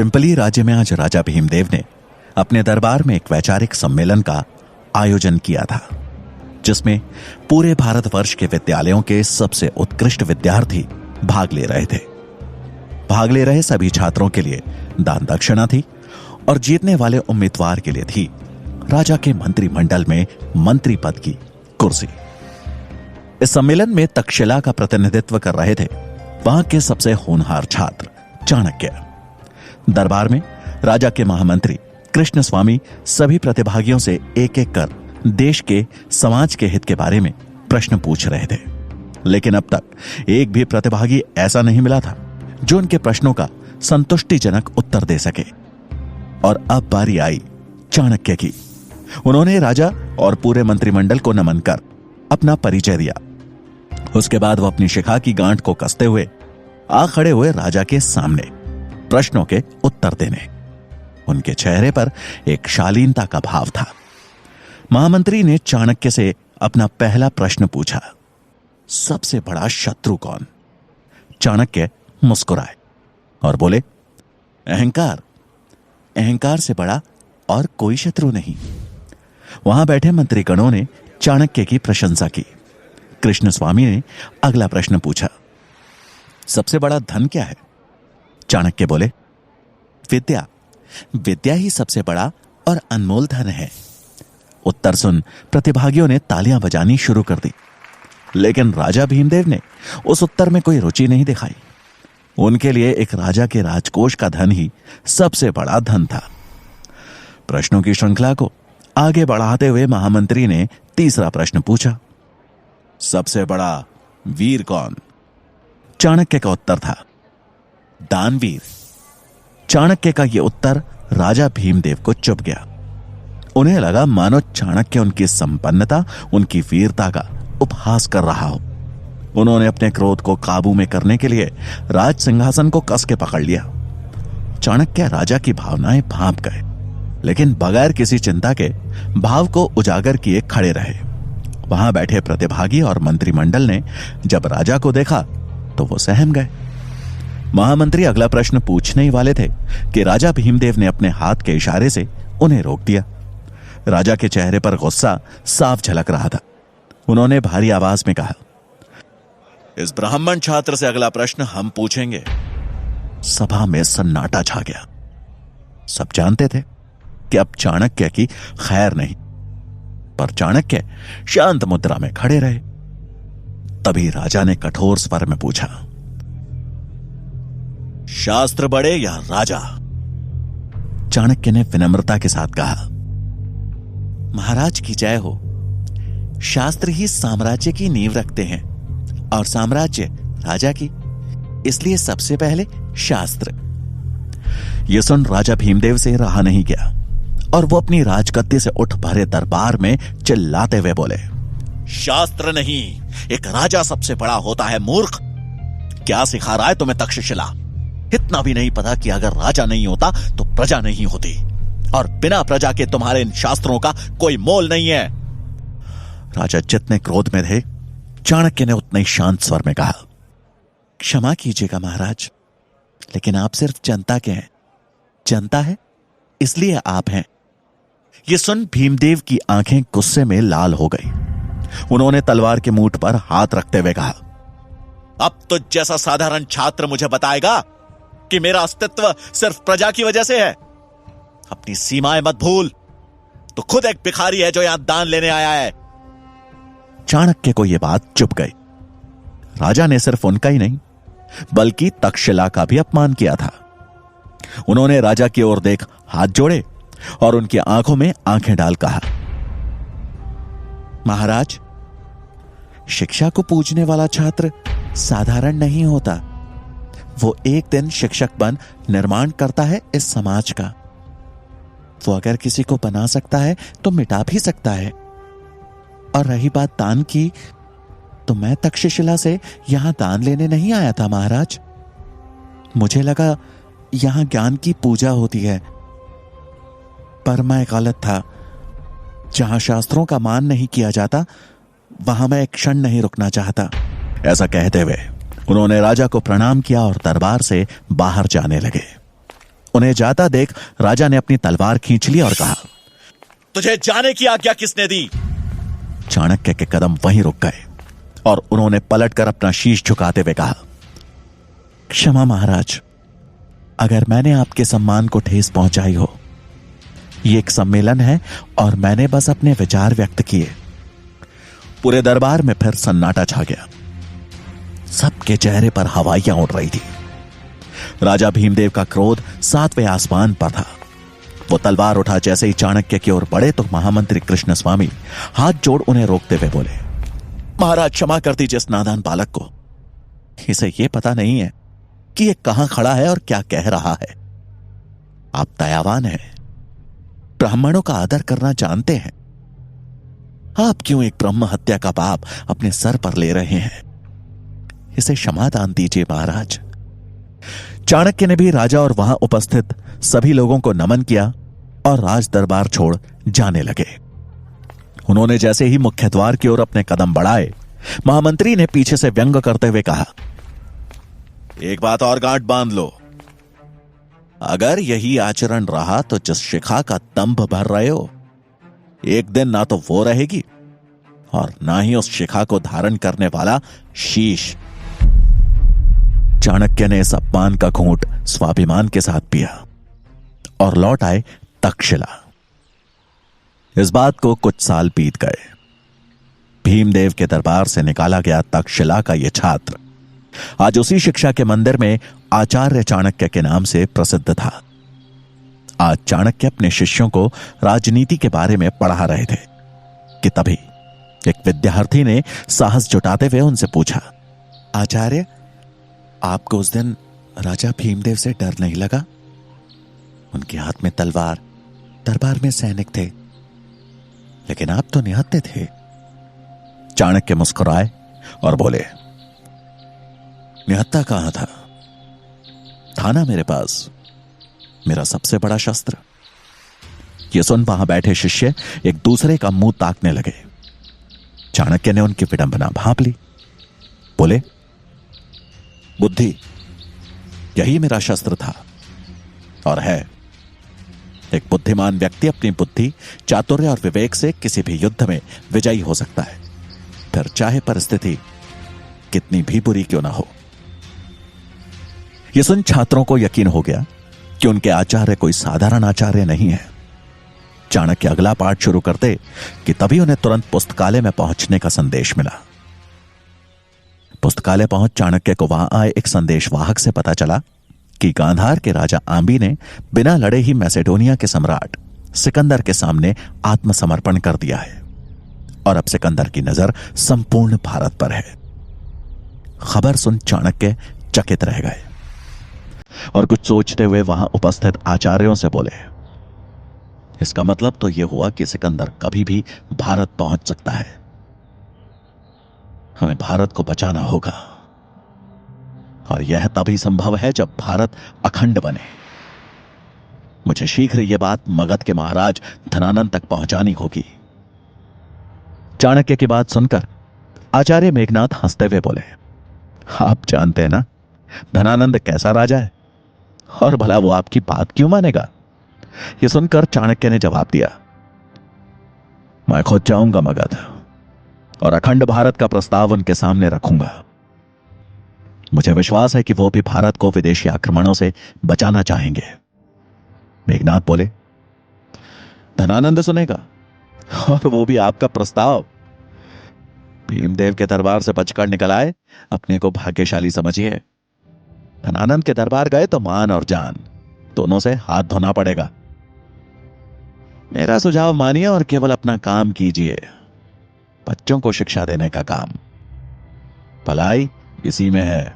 Pimply राज्य में आज राजा भीमदेव ने अपने दरबार में एक वैचारिक सम्मेलन का आयोजन किया था, जिसमें पूरे भारतवर्ष के विद्यालयों के सबसे उत्कृष्ट विद्यार्थी भाग ले रहे थे। भाग ले रहे सभी छात्रों के लिए दान दक्षिणा थी और जीतने वाले उम्मीदवार के लिए थी राजा के मंत्रिमंडल में मंत्री पद की कुर्सी। इस सम्मेलन में तक्षशिला का प्रतिनिधित्व कर रहे थे वहां के सबसे होनहार छात्र चाणक्य। दरबार में राजा के महामंत्री कृष्ण स्वामी सभी प्रतिभागियों से एक एक कर देश के समाज के हित के बारे में प्रश्न पूछ रहे थे, लेकिन अब तक एक भी प्रतिभागी ऐसा नहीं मिला था जो उनके प्रश्नों का संतुष्टिजनक उत्तर दे सके। और अब बारी आई चाणक्य की। उन्होंने राजा और पूरे मंत्रिमंडल को नमन कर अपना परिचय दिया। उसके बाद वो अपनी शिखा की गांठ को कसते हुए आ खड़े हुए राजा के सामने प्रश्नों के उत्तर देने। उनके चेहरे पर एक शालीनता का भाव था। महामंत्री ने चाणक्य से अपना पहला प्रश्न पूछा, सबसे बड़ा शत्रु कौन? चाणक्य मुस्कुराए और बोले, अहंकार। अहंकार से बड़ा और कोई शत्रु नहीं। वहां बैठे मंत्रीगणों ने चाणक्य की प्रशंसा की। कृष्ण स्वामी ने अगला प्रश्न पूछा, सबसे बड़ा धन क्या है? चाणक्य बोले, विद्या। विद्या ही सबसे बड़ा और अनमोल धन है। उत्तर सुन प्रतिभागियों ने तालियां बजानी शुरू कर दी, लेकिन राजा भीमदेव ने उस उत्तर में कोई रुचि नहीं दिखाई। उनके लिए एक राजा के राजकोष का धन ही सबसे बड़ा धन था। प्रश्नों की श्रृंखला को आगे बढ़ाते हुए महामंत्री ने तीसरा प्रश्न पूछा, सबसे बड़ा वीर कौन? चाणक्य का उत्तर था, दानवीर। चाणक्य का यह उत्तर राजा भीमदेव को चुभ गया। उन्हें लगा मानो चाणक्य उनकी संपन्नता, उनकी वीरता का उपहास कर रहा हो। उन्होंने अपने क्रोध को काबू में करने के लिए राज सिंहासन को कस के पकड़ लिया। चाणक्य राजा की भावनाएं भांप गए, लेकिन बगैर किसी चिंता के भाव को उजागर किए खड़े रहे। वहां बैठे प्रतिभागी और मंत्रिमंडल ने जब राजा को देखा तो वो सहम गए। महामंत्री अगला प्रश्न पूछने ही वाले थे कि राजा भीमदेव ने अपने हाथ के इशारे से उन्हें रोक दिया। राजा के चेहरे पर गुस्सा साफ झलक रहा था। उन्होंने भारी आवाज में कहा, इस ब्राह्मण छात्र से अगला प्रश्न हम पूछेंगे। सभा में सन्नाटा छा गया। सब जानते थे कि अब चाणक्य की खैर नहीं, पर चाणक्य शांत मुद्रा में खड़े रहे। तभी राजा ने कठोर स्वर में पूछा, शास्त्र बड़े या राजा? चाणक्य ने विनम्रता के साथ कहा, महाराज की जय हो। शास्त्र ही साम्राज्य की नींव रखते हैं और साम्राज्य राजा की, इसलिए सबसे पहले शास्त्र। यह सुन राजा भीमदेव से रहा नहीं गया और वो अपनी राजगद्दी से उठ भरे दरबार में चिल्लाते हुए बोले, शास्त्र नहीं, एक राजा सबसे बड़ा होता है, मूर्ख। क्या सिखा रहा है तुम्हें तक्षशिला? इतना भी नहीं पता कि अगर राजा नहीं होता तो प्रजा नहीं होती, और बिना प्रजा के तुम्हारे इन शास्त्रों का कोई मोल नहीं है। राजा जितने क्रोध में थे, चाणक्य ने उतने ही शांत स्वर में कहा, क्षमा कीजिएगा महाराज, लेकिन आप सिर्फ जनता के हैं। जनता है इसलिए आप हैं। यह सुन भीमदेव की आंखें गुस्से में लाल हो गई। उन्होंने तलवार के मूठ पर हाथ रखते हुए कहा, अब तो जैसा साधारण छात्र मुझे बताएगा कि मेरा अस्तित्व सिर्फ प्रजा की वजह से है। अपनी सीमाएं मत भूल, तो खुद एक भिखारी है जो यहां दान लेने आया है। चाणक्य को यह बात चुभ गई। राजा ने सिर्फ उनका ही नहीं बल्कि तक्षशिला का भी अपमान किया था। उन्होंने राजा की ओर देख हाथ जोड़े और उनकी आंखों में आंखें डाल कहा, महाराज, शिक्षा को पूजने वाला छात्र साधारण नहीं होता। वो एक दिन शिक्षक बन निर्माण करता है इस समाज का। वो अगर किसी को बना सकता है तो मिटा भी सकता है। और रही बात दान की, तो मैं तक्षशिला से यहां दान लेने नहीं आया था महाराज। मुझे लगा यहां ज्ञान की पूजा होती है, पर मैं गलत था। जहां शास्त्रों का मान नहीं किया जाता, वहां मैं एक क्षण नहीं रुकना चाहता। ऐसा कहते हुए उन्होंने राजा को प्रणाम किया और दरबार से बाहर जाने लगे। उन्हें जाता देख राजा ने अपनी तलवार खींच ली और कहा, तुझे जाने की आज्ञा किसने दी? चाणक्य के कदम वहीं रुक गए और उन्होंने पलटकर अपना शीश झुकाते हुए कहा, क्षमा महाराज, अगर मैंने आपके सम्मान को ठेस पहुंचाई हो। ये एक सम्मेलन है और मैंने बस अपने विचार व्यक्त किए। पूरे दरबार में फिर सन्नाटा छा गया। सबके चेहरे पर हवाइयां उड़ रही थी। राजा भीमदेव का क्रोध 7वें आसमान पर था। वो तलवार उठा जैसे ही चाणक्य की ओर बढ़े तो महामंत्री कृष्ण स्वामी हाथ जोड़ उन्हें रोकते हुए बोले, महाराज क्षमा कर दीजिए इस नादान बालक को। इसे यह पता नहीं है कि ये कहां खड़ा है और क्या कह रहा है। आप दयावान हैं, ब्राह्मणों का आदर करना जानते हैं। आप क्यों एक ब्रह्म हत्या का पाप अपने सर पर ले रहे हैं? इसे क्षमा दान दीजिए महाराज। चाणक्य ने भी राजा और वहां उपस्थित सभी लोगों को नमन किया और राज दरबार छोड़ जाने लगे। उन्होंने जैसे ही मुख्य द्वार की ओर अपने कदम बढ़ाए, महामंत्री ने पीछे से व्यंग करते हुए कहा, एक बात और गांठ बांध लो। अगर यही आचरण रहा तो जिस शिखा का दंभ भर रहे हो, एक दिन ना तो वो रहेगी और ना ही उस शिखा को धारण करने वाला शीश। चाणक्य ने इस अपमान का घूंट स्वाभिमान के साथ पिया और लौट आए तक्षशिला। इस बात को कुछ साल बीत गए। भीमदेव के दरबार से निकाला गया तक्षशिला का यह छात्र आज उसी शिक्षा के मंदिर में आचार्य चाणक्य के नाम से प्रसिद्ध था। आज चाणक्य अपने शिष्यों को राजनीति के बारे में पढ़ा रहे थे कि तभी एक विद्यार्थी ने साहस जुटाते हुए उनसे पूछा, आचार्य, आपको उस दिन राजा भीमदेव से डर नहीं लगा? उनके हाथ में तलवार, दरबार में सैनिक थे, लेकिन आप तो निहत्थे थे। चाणक्य मुस्कुराए और बोले, निहत्था कहां था ना मेरे पास मेरा सबसे बड़ा शस्त्र। यह सुन वहां बैठे शिष्य एक दूसरे का मुंह ताकने लगे। चाणक्य ने उनकी विडंबना भांप ली। बोले, बुद्धि, यही मेरा शस्त्र था और है। एक बुद्धिमान व्यक्ति अपनी बुद्धि, चातुर्य और विवेक से किसी भी युद्ध में विजयी हो सकता है, फिर चाहे परिस्थिति कितनी भी बुरी क्यों ना हो। यह सुन छात्रों को यकीन हो गया कि उनके आचार्य कोई साधारण आचार्य नहीं है। चाणक्य अगला पाठ शुरू करते कि तभी उन्हें तुरंत पुस्तकालय में पहुंचने का संदेश मिला। पुस्तकालय पहुंच चाणक्य को वहां आए एक संदेशवाहक से पता चला कि गांधार के राजा आंबी ने बिना लड़े ही मैसेडोनिया के सम्राट सिकंदर के सामने आत्मसमर्पण कर दिया है और अब सिकंदर की नजर संपूर्ण भारत पर है। खबर सुन चाणक्य चकित रह गए और कुछ सोचते हुए वहां उपस्थित आचार्यों से बोले, इसका मतलब तो यह हुआ कि सिकंदर कभी भी भारत पहुंच सकता है। हमें भारत को बचाना होगा और यह तभी संभव है जब भारत अखंड बने। मुझे शीघ्र यह बात मगध के महाराज धनानंद तक पहुंचानी होगी। चाणक्य की बात सुनकर आचार्य मेघनाथ हंसते हुए बोले, आप जानते हैं ना धनानंद कैसा राजा है और भला वो आपकी बात क्यों मानेगा? यह सुनकर चाणक्य ने जवाब दिया, मैं खुद जाऊंगा मगध और अखंड भारत का प्रस्ताव उनके सामने रखूंगा। मुझे विश्वास है कि वो भी भारत को विदेशी आक्रमणों से बचाना चाहेंगे। मेघनाथ बोले, धनानंद सुनेगा और वो भी आपका प्रस्ताव? भीमदेव के दरबार से बचकर निकल आए अपने को भाग्यशाली समझिए। धनानंद के दरबार गए तो मान और जान दोनों से हाथ धोना पड़ेगा। मेरा सुझाव मानिए और केवल अपना काम कीजिए, बच्चों को शिक्षा देने का काम। भलाई इसी में है।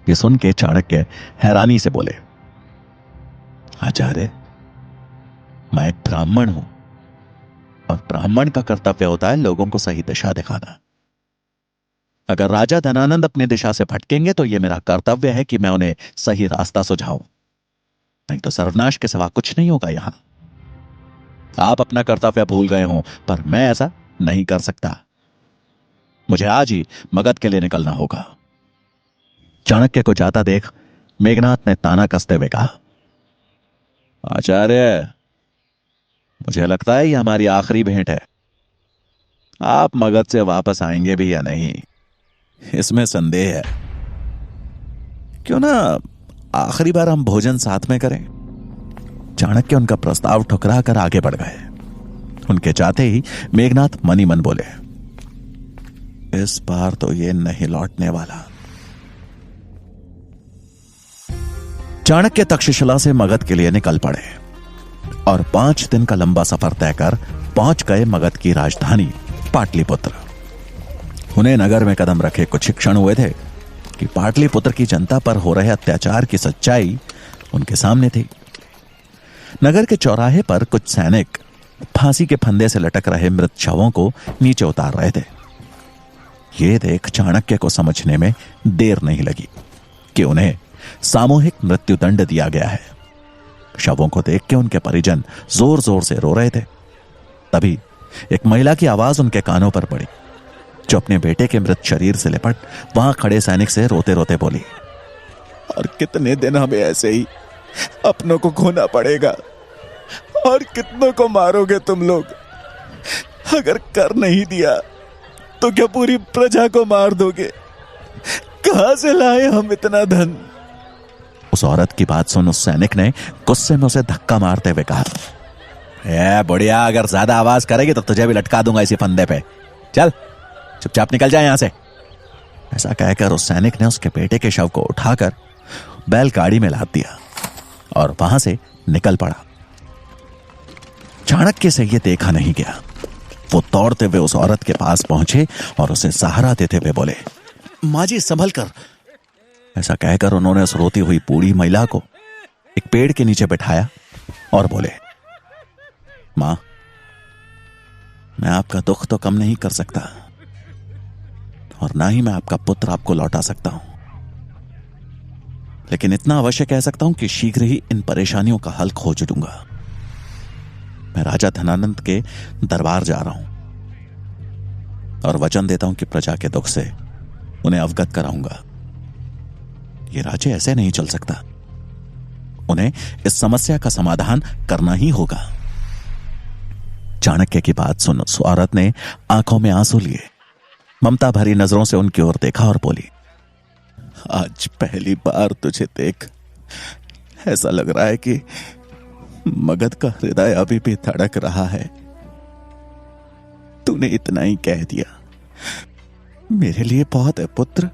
ये सुन के चाणक्य हैरानी से बोले, आचार्य, मैं एक ब्राह्मण हूं और ब्राह्मण का कर्तव्य होता है लोगों को सही दिशा दिखाना। अगर राजा धनानंद अपनी दिशा से भटकेंगे तो यह मेरा कर्तव्य है कि मैं उन्हें सही रास्ता सुझाऊं, नहीं तो सर्वनाश के सिवा कुछ नहीं होगा यहां। आप अपना कर्तव्य भूल गए हों पर मैं ऐसा नहीं कर सकता। मुझे आज ही मगध के लिए निकलना होगा। चाणक्य को जाता देख मेघनाथ ने ताना कसते हुए कहा, आचार्य, मुझे लगता है ये हमारी आखिरी भेंट है। आप मगध से वापस आएंगे भी या नहीं, इसमें संदेह है। क्यों ना आखिरी बार हम भोजन साथ में करें। चाणक्य उनका प्रस्ताव ठुकरा कर आगे बढ़ गए। उनके जाते ही मेघनाथ मनी मन बोले, इस बार तो ये नहीं लौटने वाला। चाणक्य तक्षशिला से मगध के लिए निकल पड़े और 5 दिन का लंबा सफर तय कर पहुंच गए मगध की राजधानी पाटलिपुत्र। उन्हें नगर में कदम रखे कुछ ही क्षण हुए थे कि पाटलिपुत्र की जनता पर हो रहे अत्याचार की सच्चाई उनके सामने थी। नगर के चौराहे पर कुछ सैनिक फांसी के फंदे से लटक रहे मृत शवों को नीचे उतार रहे थे। ये देख चाणक्य को समझने में देर नहीं लगी कि उन्हें सामूहिक मृत्युदंड दिया गया है। शवों को देख के उनके परिजन जोर जोर से रो रहे थे। तभी एक महिला की आवाज उनके कानों पर पड़ी, जो अपने बेटे के मृत शरीर से लिपट वहां खड़े सैनिक से रोते रोते बोली, और कितने दिन हमें ऐसे ही अपनों को खोना पड़ेगा? और कितनों को मारोगे तुम लोग? अगर कर नहीं दिया तो क्या पूरी प्रजा को मार दोगे? कहां से लाए हम इतना धन? उस औरत की बात सुन उस सैनिक ने गुस्से में उसे धक्का मारते हुए कहा, ए बुढ़िया, अगर ज्यादा आवाज करेगी तो तुझे भी लटका दूंगा इसी फंदे पे। चल चुपचाप निकल जाए यहां से। ऐसा कहकर उस सैनिक ने उसके बेटे के शव को उठाकर बैलगाड़ी में लाद दिया और वहां से निकल पड़ा। चाणक्य से यह देखा नहीं गया। वो दौड़ते हुए उस औरत के पास पहुंचे और उसे सहारा देते हुए बोले, मां जी संभल कर। ऐसा कहकर उन्होंने उस रोती हुई बूढ़ी महिला को एक पेड़ के नीचे बैठाया और बोले, मां, मैं आपका दुख तो कम नहीं कर सकता और ना ही मैं आपका पुत्र आपको लौटा सकता हूं, लेकिन इतना अवश्य कह सकता हूं कि शीघ्र ही इन परेशानियों का हल खोज दूंगा। मैं राजा धनानंद के दरबार जा रहा हूं और वचन देता हूं कि प्रजा के दुख से उन्हें अवगत कराऊंगा। ये राज्य ऐसे नहीं चल सकता। उन्हें इस समस्या का समाधान करना ही होगा। चाणक्य की बात सुन उस औरत ने आंखों में आंसू लिए ममता भरी नजरों से उनकी ओर देखा और बोली, आज पहली बार तुझे देख ऐसा लग रहा है कि मगध का हृदय अभी भी धड़क रहा है। तूने इतना ही कह दिया, मेरे लिए बहुत है पुत्र,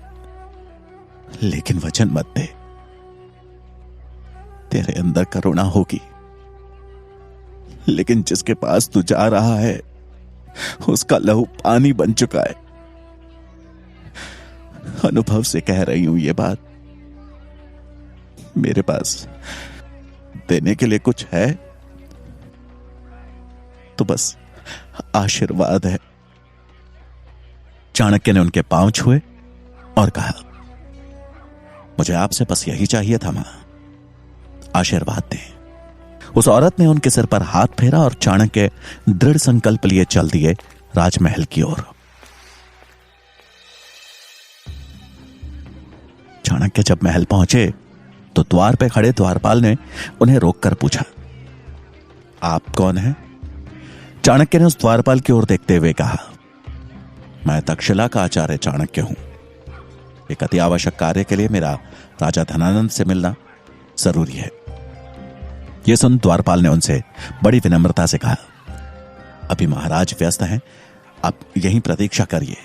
लेकिन वचन मत दे तेरे अंदर करुणा होगी, लेकिन जिसके पास तू जा रहा है उसका लहू पानी बन चुका है। अनुभव से कह रही हूं ये बात। मेरे पास देने के लिए कुछ है तो बस आशीर्वाद है। चाणक्य ने उनके पांव छुए और कहा, मुझे आपसे बस यही चाहिए था मां, आशीर्वाद दें। उस औरत ने उनके सिर पर हाथ फेरा और चाणक्य दृढ़ संकल्प लिए चल दिए राजमहल की ओर। चाणक्य जब महल पहुंचे तो द्वार पे खड़े द्वारपाल ने उन्हें रोककर पूछा, आप कौन हैं? चाणक्य ने उस द्वारपाल की ओर देखते हुए कहा, मैं तक्षशिला का आचार्य चाणक्य हूं। एक अति आवश्यक कार्य के लिए मेरा राजा धनानंद से मिलना जरूरी है। यह सुन द्वारपाल ने उनसे बड़ी विनम्रता से कहा, अभी महाराज व्यस्त हैं, आप यहीं प्रतीक्षा करिए,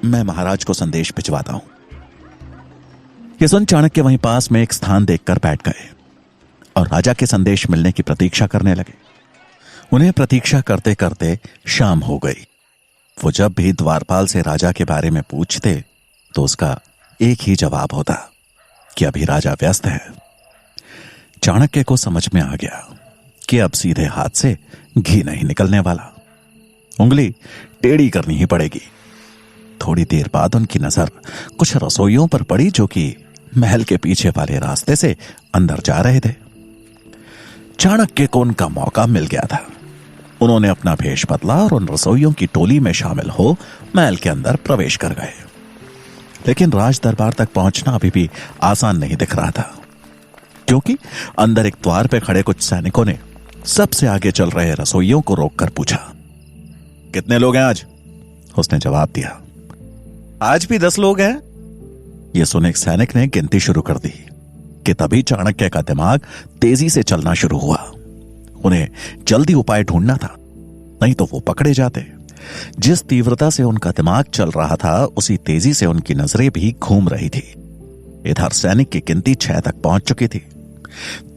मैं महाराज को संदेश भिजवाता हूं। यह सुन चाणक्य वहीं पास में एक स्थान देखकर बैठ गए और राजा के संदेश मिलने की प्रतीक्षा करने लगे। उन्हें प्रतीक्षा करते करते शाम हो गई। वो जब भी द्वारपाल से राजा के बारे में पूछते तो उसका एक ही जवाब होता कि अभी राजा व्यस्त है। चाणक्य को समझ में आ गया कि अब सीधे हाथ से घी नहीं निकलने वाला, उंगली टेढ़ी करनी ही पड़ेगी। थोड़ी देर बाद उनकी नजर कुछ रसोइयों पर पड़ी जो कि महल के पीछे वाले रास्ते से अंदर जा रहे थे। चाणक्य को उनका मौका मिल गया था। उन्होंने अपना भेष बदला और उन रसोइयों की टोली में शामिल हो महल के अंदर प्रवेश कर गए। लेकिन राज दरबार तक पहुंचना अभी भी आसान नहीं दिख रहा था, क्योंकि अंदर एक द्वार पे खड़े कुछ सैनिकों ने सबसे आगे चल रहे रसोइयों को रोककर पूछा, कितने लोग हैं आज? उसने जवाब दिया, आज भी 10 लोग हैं। यह सुन एक सैनिक ने गिनती शुरू कर दी कि तभी चाणक्य का दिमाग तेजी से चलना शुरू हुआ। उन्हें जल्दी उपाय ढूंढना था, नहीं तो वो पकड़े जाते। जिस तीव्रता से उनका दिमाग चल रहा था, उसी तेजी से उनकी नजरें भी घूम रही थी। इधर सैनिक की गिनती 6 तक पहुंच चुकी थी।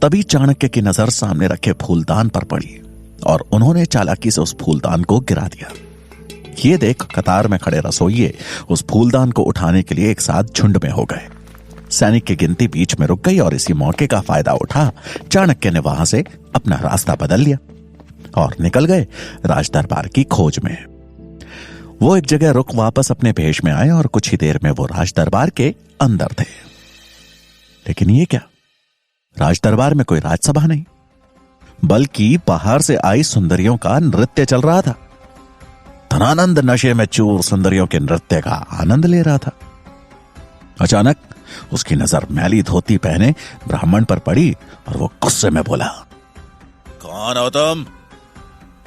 तभी चाणक्य की नजर सामने रखे फूलदान पर पड़ी और उन्होंने चालाकी से उस फूलदान को गिरा दिया। ये देख कतार में खड़े रसोइये उस फूलदान को उठाने के लिए एक साथ झुंड में हो गए। सैनिक की गिनती बीच में रुक गई और इसी मौके का फायदा उठा चाणक्य ने वहां से अपना रास्ता बदल लिया और निकल गए राज दरबार की खोज में। वो एक जगह रुक वापस अपने भेष में आए और कुछ ही देर में वो राज दरबार के अंदर थे। लेकिन ये क्या, राज दरबार में कोई राजसभा नहीं, बल्कि बाहर से आई सुंदरियों का नृत्य चल रहा था। धनानंद नशे में चूर सुंदरियों के नृत्य का आनंद ले रहा था। अचानक उसकी नजर मैली धोती पहने ब्राह्मण पर पड़ी और वो गुस्से में बोला, कौन हो तुम?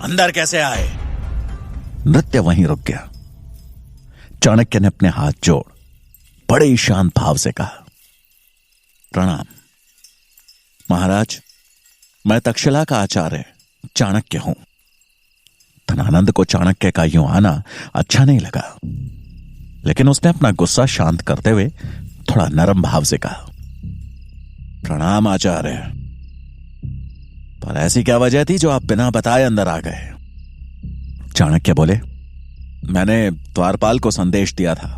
अंदर कैसे आए? नृत्य वहीं रुक गया। चाणक्य ने अपने हाथ जोड़ बड़े ही शांत भाव से कहा, प्रणाम महाराज, मैं तक्षशिला का आचार्य चाणक्य हूं। धनानंद को चाणक्य का यूं आना अच्छा नहीं लगा, लेकिन उसने अपना गुस्सा शांत करते हुए थोड़ा नरम भाव से कहा, प्रणाम आचार्य, पर ऐसी क्या वजह थी जो आप बिना बताए अंदर आ गए? चाणक्य बोले, मैंने द्वारपाल को संदेश दिया था।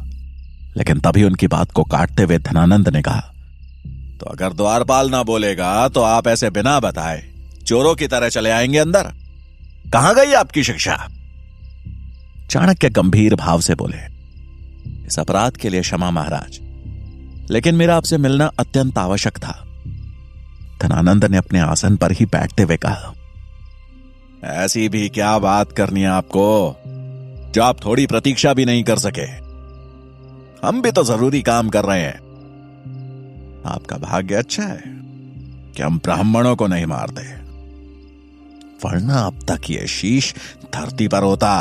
लेकिन तभी उनकी बात को काटते हुए धनानंद ने कहा, तो अगर द्वारपाल ना बोलेगा तो आप ऐसे बिना बताए चोरों की तरह चले आएंगे अंदर? कहां गई आपकी शिक्षा? चाणक्य गंभीर भाव से बोले, इस अपराध के लिए क्षमा महाराज, लेकिन मेरा आपसे मिलना अत्यंत आवश्यक था। धनानंद ने अपने आसन पर ही बैठते हुए कहा, ऐसी भी क्या बात करनी है आपको जो आप थोड़ी प्रतीक्षा भी नहीं कर सके? हम भी तो जरूरी काम कर रहे हैं। आपका भाग्य अच्छा है कि हम ब्राह्मणों को नहीं मारते, वरना अब तक ये शीश धरती पर होता।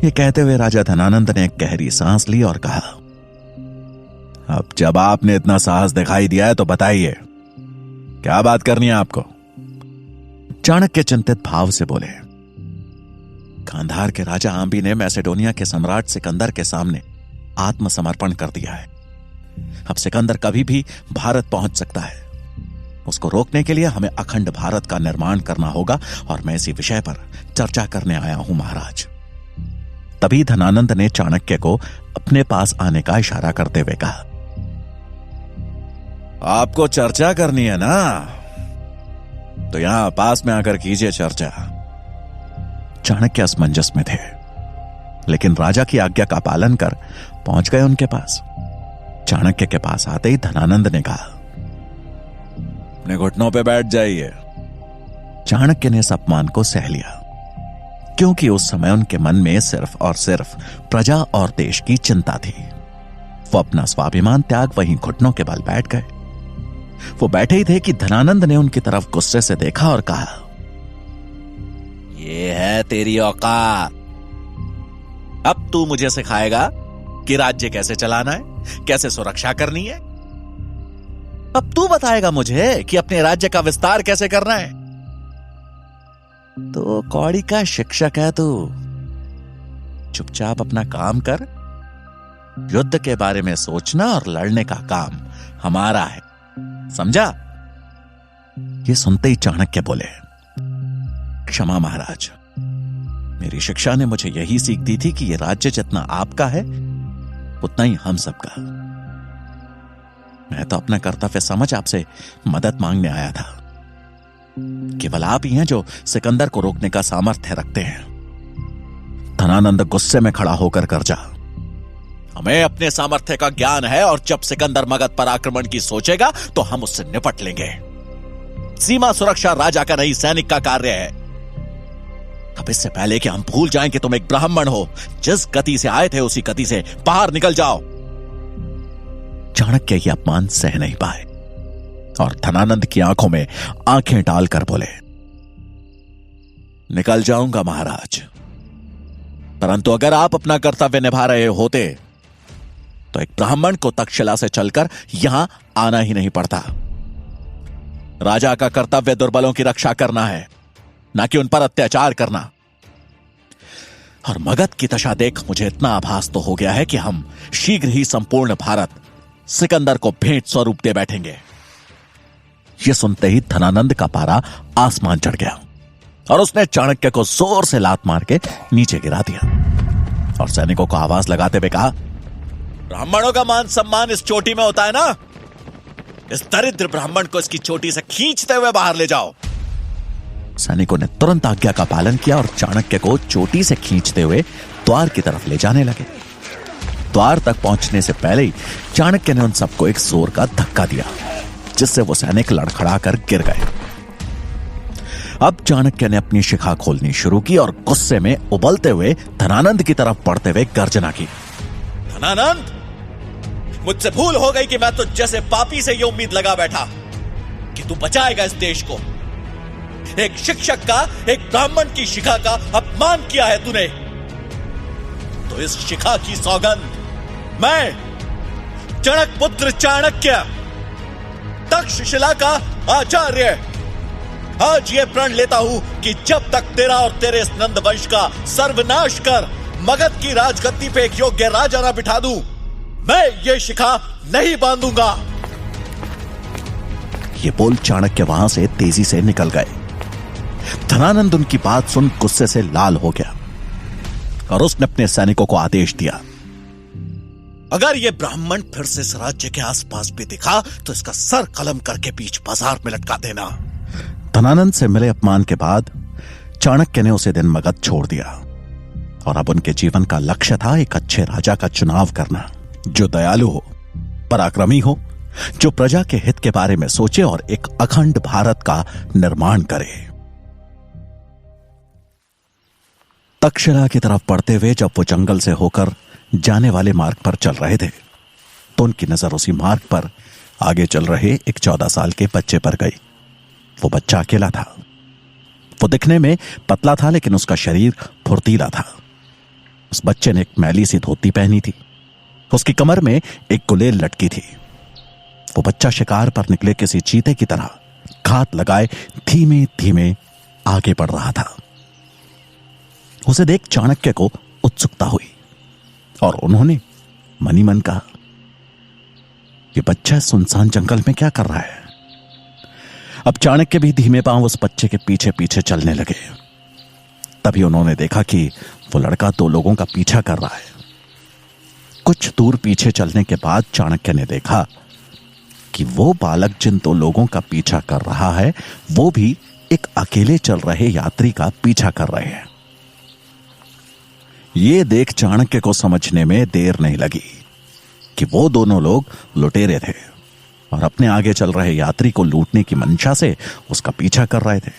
ये कहते हुए राजा धनानंद ने एक गहरी सांस ली और कहा, अब जब आपने इतना साहस दिखाई दिया है तो बताइए, क्या बात करनी है आपको? चाणक्य चिंतित भाव से बोले, गांधार के राजा आंबी ने मैसेडोनिया के सम्राट सिकंदर के सामने आत्मसमर्पण कर दिया है। अब सिकंदर कभी भी भारत पहुंच सकता है। उसको रोकने के लिए हमें अखंड भारत का निर्माण करना होगा और मैं इसी विषय पर चर्चा करने आया हूं महाराज। तभी धनानंद ने चाणक्य को अपने पास आने का इशारा करते हुए कहा, आपको चर्चा करनी है ना, तो यहां पास में आकर कीजिए चर्चा। चाणक्य असमंजस में थे, लेकिन राजा की आज्ञा का पालन कर पहुंच गए उनके पास। चाणक्य के पास आते ही धनानंद ने कहा, अपने घुटनों पे बैठ जाइए। चाणक्य ने इस अपमान को सह लिया, क्योंकि उस समय उनके मन में सिर्फ और सिर्फ प्रजा और देश की चिंता थी। वो अपना स्वाभिमान त्याग वहीं घुटनों के बल बैठ गए। वो बैठे ही थे कि धनानंद ने उनकी तरफ गुस्से से देखा और कहा, ये है तेरी औकात। अब तू मुझे सिखाएगा कि राज्य कैसे चलाना है, कैसे सुरक्षा करनी है। अब तू बताएगा मुझे कि अपने राज्य का विस्तार कैसे करना है। तो कौड़ी का शिक्षक है तू, चुपचाप अपना काम कर। युद्ध के बारे में सोचना और लड़ने का काम हमारा है, समझा? ये सुनते ही चाणक्य बोले, क्षमा महाराज, मेरी शिक्षा ने मुझे यही सीख दी थी कि यह राज्य जितना आपका है उतना ही हम सबका। मैं तो अपना कर्तव्य समझ आपसे मदद मांगने आया था। केवल आप ही हैं जो सिकंदर को रोकने का सामर्थ्य रखते हैं। धनानंद गुस्से में खड़ा होकर गरजा, हमें अपने सामर्थ्य का ज्ञान है और जब सिकंदर मगध पर आक्रमण की सोचेगा तो हम उससे निपट लेंगे। सीमा सुरक्षा राजा का नहीं, सैनिक का कार्य है। अब इससे पहले कि हम भूल जाएं कि तुम एक ब्राह्मण हो, जिस गति से आए थे उसी गति से बाहर निकल जाओ। चाणक्य ये अपमान सह नहीं पाए और धनानंद की आंखों में आंखें डालकर बोले, निकल जाऊंगा महाराज, परंतु अगर आप अपना कर्तव्य निभा रहे होते तो एक ब्राह्मण को तक्षशिला से चलकर यहां आना ही नहीं पड़ता। राजा का कर्तव्य दुर्बलों की रक्षा करना है, ना कि उन पर अत्याचार करना। और मगध की दशा देख मुझे इतना आभास तो हो गया है कि हम शीघ्र ही संपूर्ण भारत सिकंदर को भेंट स्वरूप दे बैठेंगे। यह सुनते ही धनानंद का पारा आसमान चढ़ गया और उसने चाणक्य को जोर से लात मार के नीचे गिरा दिया और सैनिकों को आवाज लगाते हुए कहा, ब्राह्मणों का मान सम्मान इस चोटी में होता है ना? इस दरिद्र ब्राह्मण को इसकी चोटी से खींचते हुए बाहर ले जाओ। सैनिकों ने तुरंत आज्ञा का पालन किया और चाणक्य को चोटी से खींचते हुए द्वार की तरफ ले जाने लगे। द्वार तक पहुंचने से पहले ही चाणक्य ने उन सबको एक जोर का धक्का दिया, जिससे वो सैनिक लड़खड़ाकर गिर गए। अब चाणक्य ने अपनी शिखा खोलनी शुरू की और गुस्से में उबलते हुए धनानंद की तरफ बढ़ते हुए गर्जना की, धनानंद, मुझसे भूल हो गई कि मैं तुझ जैसे पापी से ये उम्मीद लगा बैठा कि तू बचाएगा इस देश को। एक शिक्षक का, एक ब्राह्मण की शिखा का अपमान किया है तूने। तो इस शिखा की सौगंध मैं, चणक पुत्र चाणक्य, तक्षशिला का आचार्य, आज ये प्रण लेता हूं कि जब तक तेरा और तेरे इस नंद वंश का सर्वनाश कर मगध की राजगद्दी पे एक योग्य राजा ना बिठा दूं, मैं ये शिखा नहीं बांधूंगा। ये बोल चाणक्य वहां से तेजी से निकल गए। धनानंद उनकी बात सुन गुस्से से लाल हो गया और उसने अपने सैनिकों को आदेश दिया, अगर यह ब्राह्मण फिर से इस राज्य के आसपास भी दिखा तो इसका सर कलम करके बीच बाजार में लटका देना। धनानंद से मिले अपमान के बाद चाणक्य ने उसे दिन मगध छोड़ दिया और अब उनके जीवन का लक्ष्य था एक अच्छे राजा का चुनाव करना, जो दयालु हो, पराक्रमी हो, जो प्रजा के हित के बारे में सोचे और एक अखंड भारत का निर्माण करे। तक्षशिला की तरफ बढ़ते हुए जब वो जंगल से होकर जाने वाले मार्ग पर चल रहे थे तो उनकी नजर उसी मार्ग पर आगे चल रहे एक 14 साल के बच्चे पर गई। वो बच्चा अकेला था। वो दिखने में पतला था लेकिन उसका शरीर फुर्तीला था। उस बच्चे ने एक मैली सी धोती पहनी थी। उसकी कमर में एक गुलेल लटकी थी। वो बच्चा शिकार पर निकले किसी चीते की तरह घात लगाए धीमे धीमे आगे बढ़ रहा था। उसे देख चाणक्य को उत्सुकता हुई और उन्होंने मनी मन कहा, ये बच्चा सुनसान जंगल में क्या कर रहा है? अब चाणक्य भी धीमे पांव उस बच्चे के पीछे पीछे चलने लगे। तभी उन्होंने देखा कि वो लड़का 2 लोगों का पीछा कर रहा है। कुछ दूर पीछे चलने के बाद चाणक्य ने देखा कि वो बालक जिन 2 लोगों का पीछा कर रहा है वो भी एक अकेले चल रहे यात्री का पीछा कर रहे हैं। ये देख चाणक्य को समझने में देर नहीं लगी कि वो दोनों लोग लुटेरे थे और अपने आगे चल रहे यात्री को लूटने की मंशा से उसका पीछा कर रहे थे।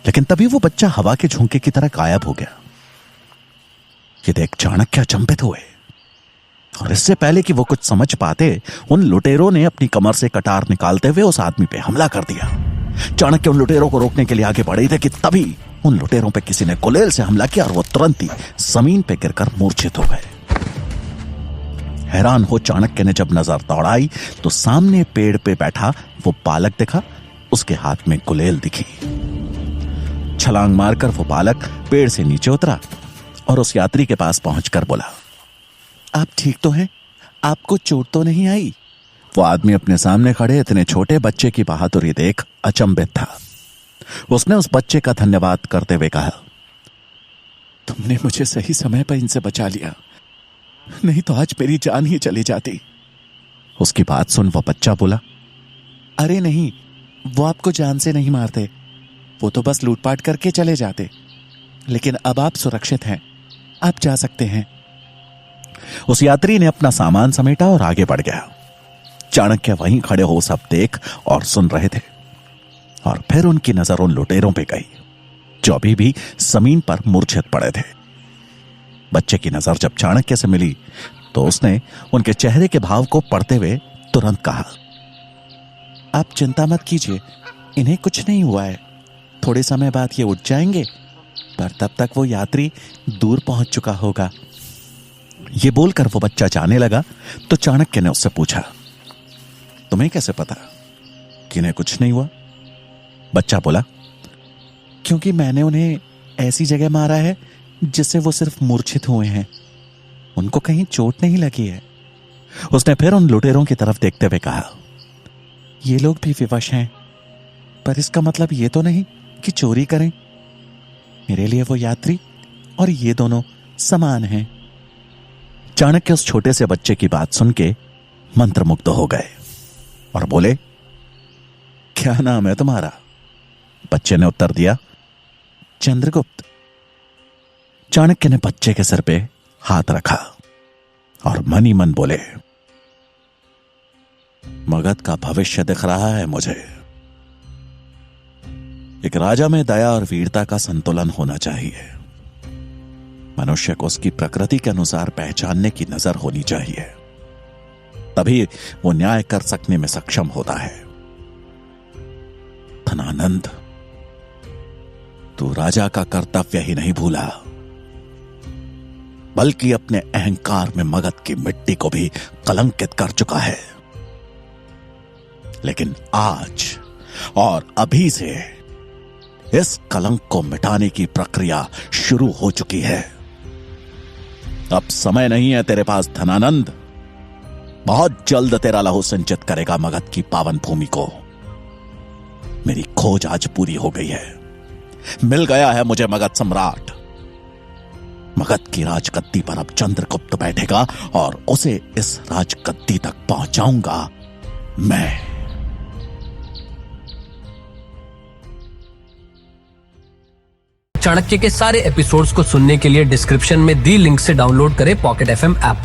लेकिन तभी वो बच्चा हवा के झोंके की तरह गायब हो गया। ये देख चाणक्य अचंभित हुए और इससे पहले कि वो कुछ समझ पाते उन लुटेरों ने अपनी कमर से कटार निकालते हुए उस आदमी पे हमला कर दिया। चाणक्य उन लुटेरों को रोकने के लिए आगे बढ़े थे कि तभी उन लुटेरों पे किसी ने गुलेल से हमला किया और वो तुरंत ही जमीन पे गिरकर मूर्छित हो गए। हैरान हो चाणक्य ने जब नजर दौड़ाई तो सामने पेड़ पे बैठा वो बालक दिखा। उसके हाथ में गुलेल दिखी। छलांग मारकर वो बालक पेड़ से नीचे उतरा और उस यात्री के पास पहुंचकर बोला, आप ठीक तो हैं? आपको चोट तो नहीं आई? वो आदमी अपने सामने खड़े इतने छोटे बच्चे की बहादुरी देख अचंभित था। उसने उस बच्चे का धन्यवाद करते हुए कहा, तुमने मुझे सही समय पर इनसे बचा लिया, नहीं तो आज मेरी जान ही चली जाती। उसकी बात सुन वो बच्चा बोला, अरे नहीं, वो आपको जान से नहीं मारते, वो तो बस लूटपाट करके चले जाते। लेकिन अब आप सुरक्षित हैं, आप जा सकते हैं। उस यात्री ने अपना सामान समेटा और आगे बढ़ गया। चाणक्य वहीं खड़े हो सब देख और सुन रहे थे और फिर उनकी नजर उन लुटेरों पे गई जो अभी भी जमीन पर मूर्छित पड़े थे। बच्चे की नजर जब चाणक्य से मिली तो उसने उनके चेहरे के भाव को पढ़ते हुए तुरंत कहा, आप चिंता मत कीजिए, इन्हें कुछ नहीं हुआ है। थोड़े समय बाद ये उठ जाएंगे, पर तब तक वो यात्री दूर पहुंच चुका होगा। ये बोलकर वो बच्चा जाने लगा तो चाणक्य ने उससे पूछा, तुम्हें कैसे पता कि इन्हें कुछ नहीं हुआ? बच्चा बोला, क्योंकि मैंने उन्हें ऐसी जगह मारा है जिससे वो सिर्फ मूर्छित हुए हैं, उनको कहीं चोट नहीं लगी है। उसने फिर उन लुटेरों की तरफ देखते हुए कहा, ये लोग भी विवश हैं, पर इसका मतलब ये तो नहीं कि चोरी करें। मेरे लिए वो यात्री और ये दोनों समान हैं। चाणक्य उस छोटे से बच्चे की बात सुन के मंत्रमुग्ध हो गए और बोले, क्या नाम है तुम्हारा? बच्चे ने उत्तर दिया, चंद्रगुप्त। चाणक्य ने बच्चे के सिर पे हाथ रखा और मन ही मन बोले, मगध का भविष्य दिख रहा है मुझे। एक राजा में दया और वीरता का संतुलन होना चाहिए। मनुष्य को उसकी प्रकृति के अनुसार पहचानने की नजर होनी चाहिए, तभी वो न्याय कर सकने में सक्षम होता है। धनानंद, तू राजा का कर्तव्य ही नहीं भूला, बल्कि अपने अहंकार में मगध की मिट्टी को भी कलंकित कर चुका है। लेकिन आज और अभी से इस कलंक को मिटाने की प्रक्रिया शुरू हो चुकी है। अब समय नहीं है तेरे पास धनानंद। बहुत जल्द तेरा लहू सिंचित करेगा मगध की पावन भूमि को। मेरी खोज आज पूरी हो गई है। मिल गया है मुझे मगध सम्राट। मगध की राजगद्दी पर अब चंद्रगुप्त बैठेगा और उसे इस राजगद्दी तक पहुंचाऊंगा मैं। चाणक्य के सारे एपिसोड्स को सुनने के लिए डिस्क्रिप्शन में दी लिंक से डाउनलोड करें पॉकेट FM ऐप।